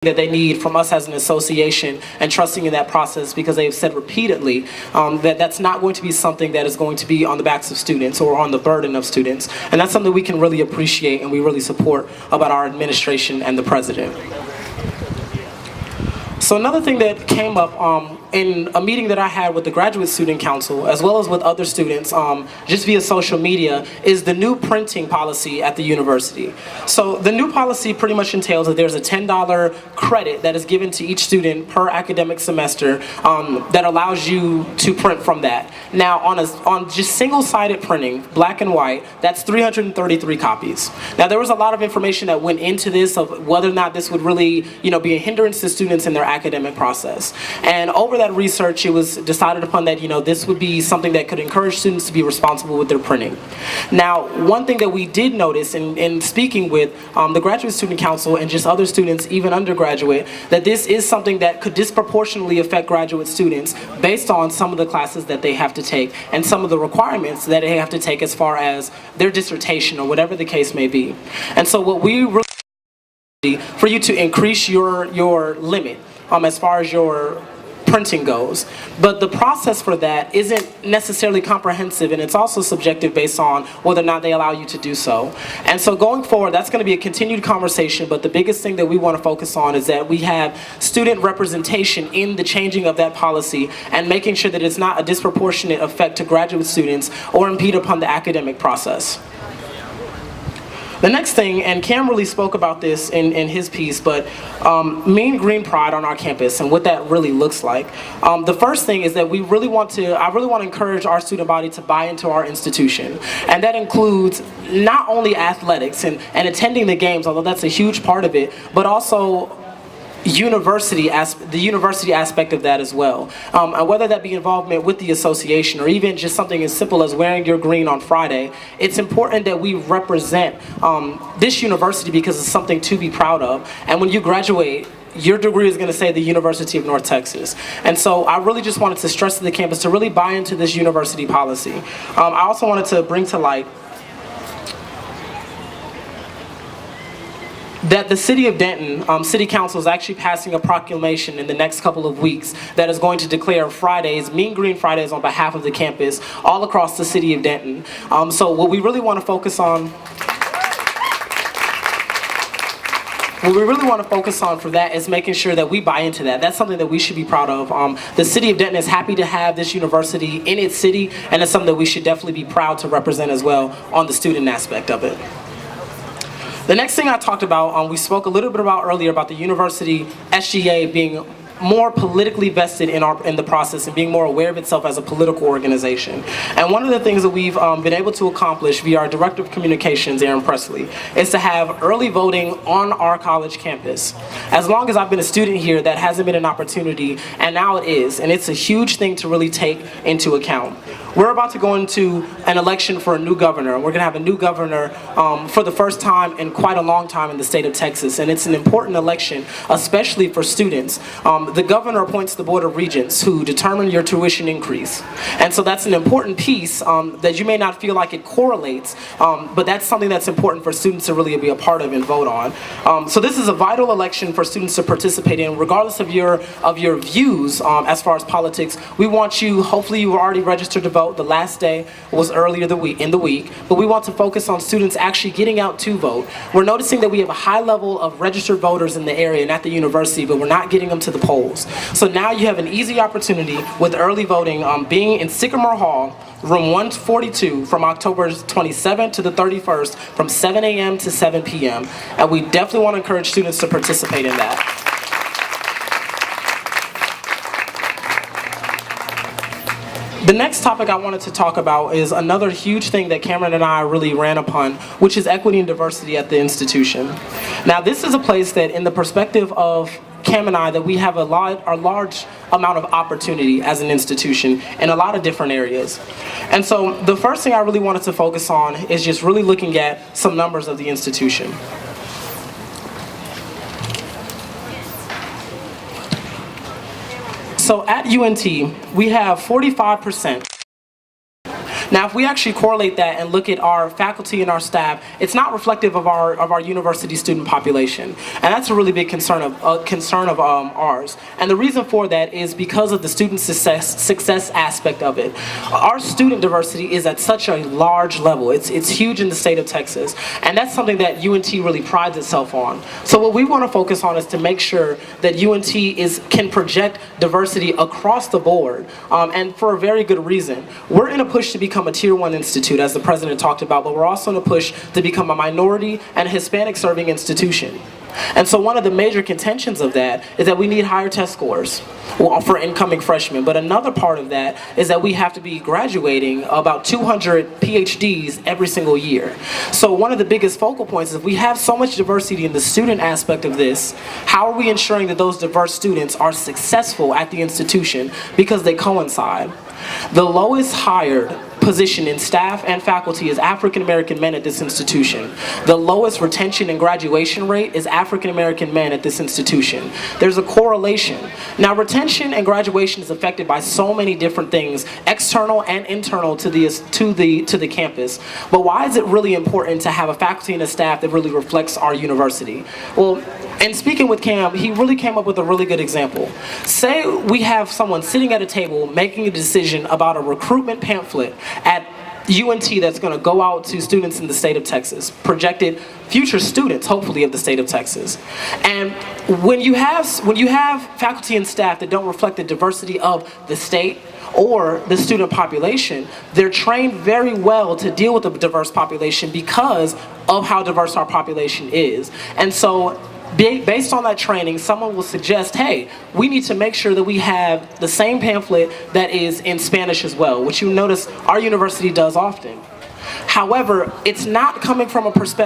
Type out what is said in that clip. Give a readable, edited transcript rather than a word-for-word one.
that they need from us as an association, and trusting in that process, because they've said repeatedly that that's not going to be something that is going to be on the backs of students or on the burden of students. And that's something we can really appreciate and we really support about our administration and the president. So another thing that came up in a meeting that I had with the Graduate Student Council, as well as with other students, just via social media, is the new printing policy at the university. So the new policy pretty much entails that there's a $10 credit that is given to each student per academic semester that allows you to print from that. Now on just single-sided printing, black and white, that's 333 copies. Now there was a lot of information that went into this of whether or not this would really, be a hindrance to students in their academic process. And over that research, it was decided upon that, this would be something that could encourage students to be responsible with their printing. Now, one thing that we did notice in speaking with the Graduate Student Council and just other students, even undergraduate, that this is something that could disproportionately affect graduate students based on some of the classes that they have to take and some of the requirements that they have to take as far as their dissertation or whatever the case may be. And so what we really for you to increase your limit as far as your printing goes. But the process for that isn't necessarily comprehensive, and it's also subjective based on whether or not they allow you to do so. And so going forward, that's going to be a continued conversation, but the biggest thing that we want to focus on is that we have student representation in the changing of that policy and making sure that it's not a disproportionate effect to graduate students or impede upon the academic process. The next thing, and Cam really spoke about this in his piece, but Mean Green Pride on our campus and what that really looks like. The first thing is that I really want to encourage our student body to buy into our institution. And that includes not only athletics and attending the games, although that's a huge part of it, but also the university aspect of that as well, and whether that be involvement with the association or even just something as simple as wearing your green on Friday. It's important that we represent this university because it's something to be proud of, and when you graduate, your degree is going to say the University of North Texas. And so I really just wanted to stress to the campus to really buy into this university policy. I also wanted to bring to light that the City of Denton, City Council is actually passing a proclamation in the next couple of weeks that is going to declare Fridays, Mean Green Fridays, on behalf of the campus all across the City of Denton. So what we really want to focus on for that is making sure that we buy into that. That's something that we should be proud of. The City of Denton is happy to have this university in its city, and it's something that we should definitely be proud to represent as well on the student aspect of it. The next thing I talked about, we spoke a little bit about earlier about the University SGA being more politically vested in the process and being more aware of itself as a political organization. And one of the things that we've been able to accomplish via our Director of Communications, Aaron Presley, is to have early voting on our college campus. As long as I've been a student here, that hasn't been an opportunity, and now it is, and it's a huge thing to really take into account. We're about to go into an election for a new governor. We're going to have a new governor for the first time in quite a long time in the state of Texas, and it's an important election, especially for students. The governor appoints the Board of Regents who determine your tuition increase. And so that's an important piece that you may not feel like it correlates, but that's something that's important for students to really be a part of and vote on. So this is a vital election for students to participate in, regardless of your views as far as politics. We want you, hopefully you were already registered to vote. The last day was earlier in the week, but we want to focus on students actually getting out to vote. We're noticing that we have a high level of registered voters in the area and at the university, but we're not getting them to the polls. So now you have an easy opportunity with early voting being in Sycamore Hall, room 142, from October 27th to the 31st from 7 a.m. to 7 p.m. And we definitely want to encourage students to participate in that. The next topic I wanted to talk about is another huge thing that Cameron and I really ran upon, which is equity and diversity at the institution. Now, this is a place that, in the perspective of Cam and I, that we have a large amount of opportunity as an institution in a lot of different areas. And so the first thing I really wanted to focus on is just really looking at some numbers of the institution. So at UNT, we have 45% Now, if we actually correlate that and look at our faculty and our staff, it's not reflective of our university student population, and that's a really big concern of ours. And the reason for that is because of the student success aspect of it. Our student diversity is at such a large level. It's huge in the state of Texas, and that's something that UNT really prides itself on. So what we want to focus on is to make sure that UNT can project diversity across the board, and for a very good reason. We're in a push to become a Tier 1 institute, as the president talked about, but we're also in a push to become a minority and Hispanic serving institution. And so one of the major contentions of that is that we need higher test scores for incoming freshmen. But another part of that is that we have to be graduating about 200 PhDs every single year. So one of the biggest focal points is if we have so much diversity in the student aspect of this, how are we ensuring that those diverse students are successful at the institution because they coincide? The lowest hired position in staff and faculty is African American men at this institution. The lowest retention and graduation rate is African American men at this institution. There's a correlation. Now, retention and graduation is affected by so many different things, external and internal to the campus. But why is it really important to have a faculty and a staff that really reflects our university? Well, in speaking with Cam, he really came up with a really good example. Say we have someone sitting at a table making a decision about a recruitment pamphlet at UNT that's going to go out to students in the state of Texas, projected future students, hopefully, of the state of Texas. And when you have faculty and staff that don't reflect the diversity of the state or the student population, they're trained very well to deal with the diverse population because of how diverse our population is. And so based on that training, someone will suggest, hey, we need to make sure that we have the same pamphlet that is in Spanish as well, which you notice our university does often. However, it's not coming from a perspective